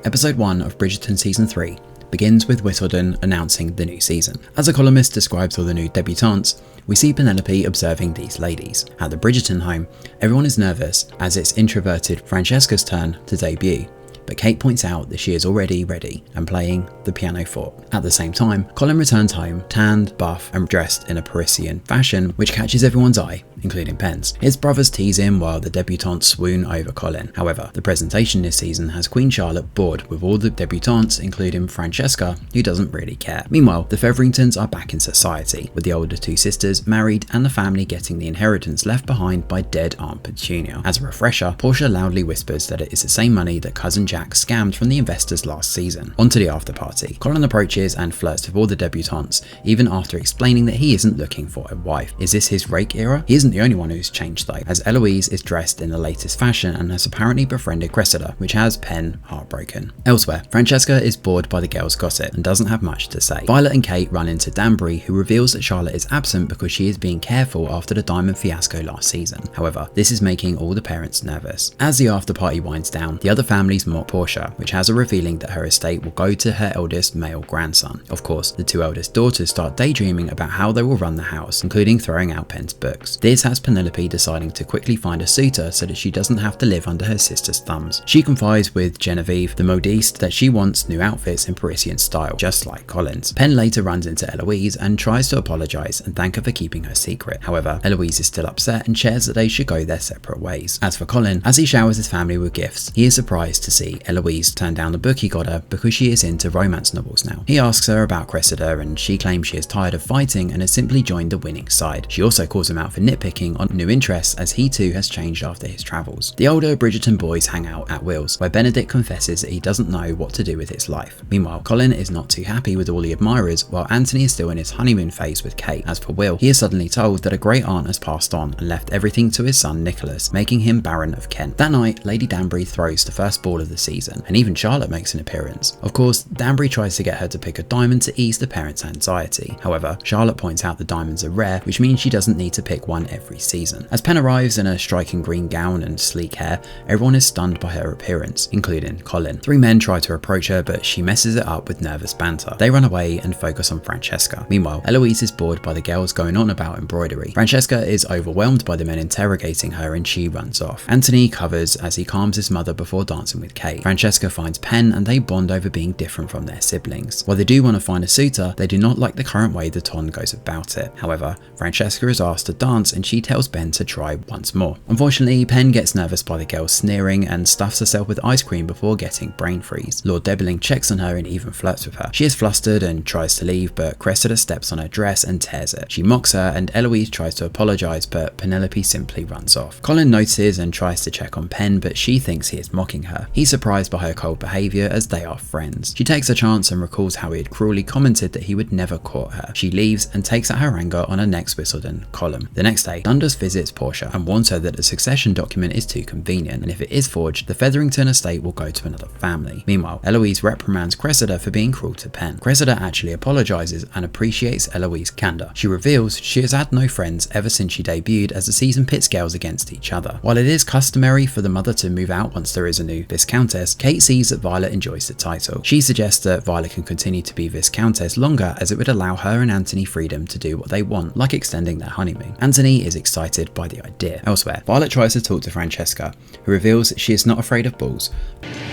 Episode 1 of Bridgerton Season 3 begins with Whistledown announcing the new season. As a columnist describes all the new debutantes, we see Penelope observing these ladies. At the Bridgerton home, everyone is nervous as it's introverted Francesca's turn to debut, but Kate points out that she is already ready and playing the pianoforte. At the same time, Colin returns home, tanned, buff, and dressed in a Parisian fashion, which catches everyone's eye, including Penn's. His brothers tease him while the debutantes swoon over Colin. However, the presentation this season has Queen Charlotte bored with all the debutantes, including Francesca, who doesn't really care. Meanwhile, the Featheringtons are back in society, with the older two sisters married and the family getting the inheritance left behind by dead Aunt Petunia. As a refresher, Portia loudly whispers that it is the same money that cousin Jack scammed from the investors last season. Onto the after party. Colin approaches and flirts with all the debutantes, even after explaining that he isn't looking for a wife. Is this his rake era? He isn't the only one who's changed though, as Eloise is dressed in the latest fashion and has apparently befriended Cressida, which has Penn heartbroken. Elsewhere, Francesca is bored by the girls' gossip and doesn't have much to say. Violet and Kate run into Danbury, who reveals that Charlotte is absent because she is being careful after the diamond fiasco last season. However, this is making all the parents nervous. As the after party winds down, the other families mock Portia, which has a revealing that her estate will go to her eldest male grandson. Of course, the two eldest daughters start daydreaming about how they will run the house, including throwing out Penn's books. This has Penelope deciding to quickly find a suitor so that she doesn't have to live under her sister's thumbs. She confides with Genevieve, the modiste, that she wants new outfits in Parisian style, just like Colin's. Penn later runs into Eloise and tries to apologise and thank her for keeping her secret. However, Eloise is still upset and shares that they should go their separate ways. As for Colin, as he showers his family with gifts, he is surprised to see Eloise turn down the book he got her because she is into romance novels now. He asks her about Cressida and she claims she is tired of fighting and has simply joined the winning side. She also calls him out for nitpicking on new interests, as he too has changed after his travels. The older Bridgerton boys hang out at Will's, where Benedict confesses that he doesn't know what to do with his life. Meanwhile, Colin is not too happy with all the admirers, while Anthony is still in his honeymoon phase with Kate. As for Will, he is suddenly told that a great aunt has passed on and left everything to his son Nicholas, making him Baron of Kent. That night, Lady Danbury throws the first ball of the season, and even Charlotte makes an appearance. Of course, Danbury tries to get her to pick a diamond to ease the parents' anxiety. However, Charlotte points out the diamonds are rare, which means she doesn't need to pick one every season. As Penn arrives in a striking green gown and sleek hair, everyone is stunned by her appearance, including Colin. Three men try to approach her, but she messes it up with nervous banter. They run away and focus on Francesca. Meanwhile, Eloise is bored by the girls going on about embroidery. Francesca is overwhelmed by the men interrogating her and she runs off. Anthony covers as he calms his mother before dancing with Kate. Francesca finds Penn and they bond over being different from their siblings. While they do want to find a suitor, they do not like the current way the Ton goes about it. However, Francesca is asked to dance and she tells Ben to try once more. Unfortunately, Penn gets nervous by the girls sneering and stuffs herself with ice cream before getting brain freeze. Lord Debeling checks on her and even flirts with her. She is flustered and tries to leave, but Cressida steps on her dress and tears it. She mocks her and Eloise tries to apologise, but Penelope simply runs off. Colin notices and tries to check on Penn, but she thinks he is mocking her. He's surprised by her cold behaviour as they are friends. She takes a chance and recalls how he had cruelly commented that he would never court her. She leaves and takes out her anger on her next Whistledown column. The next day, Dundas visits Portia and warns her that the succession document is too convenient, and if it is forged, the Featherington estate will go to another family. Meanwhile, Eloise reprimands Cressida for being cruel to Penn. Cressida actually apologises and appreciates Eloise's candour. She reveals she has had no friends ever since she debuted, as the season pits girls against each other. While it is customary for the mother to move out once there is a new Viscountess, Kate sees that Violet enjoys the title. She suggests that Violet can continue to be Viscountess longer, as it would allow her and Anthony freedom to do what they want, like extending their honeymoon. Anthony is excited by the idea. Elsewhere, Violet tries to talk to Francesca, who reveals she is not afraid of balls.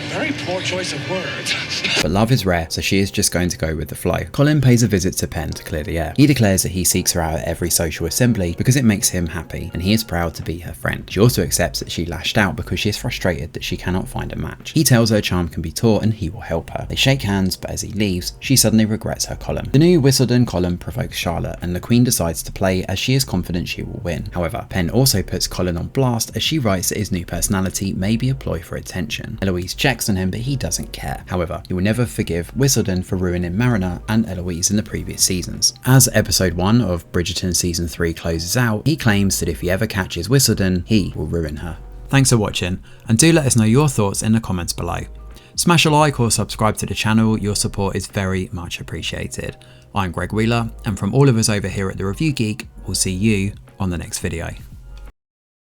Very poor choice of words. But love is rare, so she is just going to go with the flow. Colin pays a visit to Penn to clear the air. He declares that he seeks her out at every social assembly because it makes him happy, and he is proud to be her friend. She also accepts that she lashed out because she is frustrated that she cannot find a match. He tells her charm can be taught and he will help her. They shake hands, but as he leaves, she suddenly regrets her column. The new Whistledown column provokes Charlotte, and the Queen decides to play as she is confident she will win. However, Penn also puts Colin on blast as she writes that his new personality may be a ploy for attention. Eloise checks on him, but he doesn't care. However, he will never forgive Whistledown for ruining Mariner and Eloise in the previous seasons. As episode 1 of Bridgerton season 3 closes out, he claims that if he ever catches Whistledown, he will ruin her. Thanks for watching, and do let us know your thoughts in the comments below. Smash a like or subscribe to the channel, your support is very much appreciated. I'm Greg Wheeler, and from all of us over here at The Review Geek, we'll see you on the next video.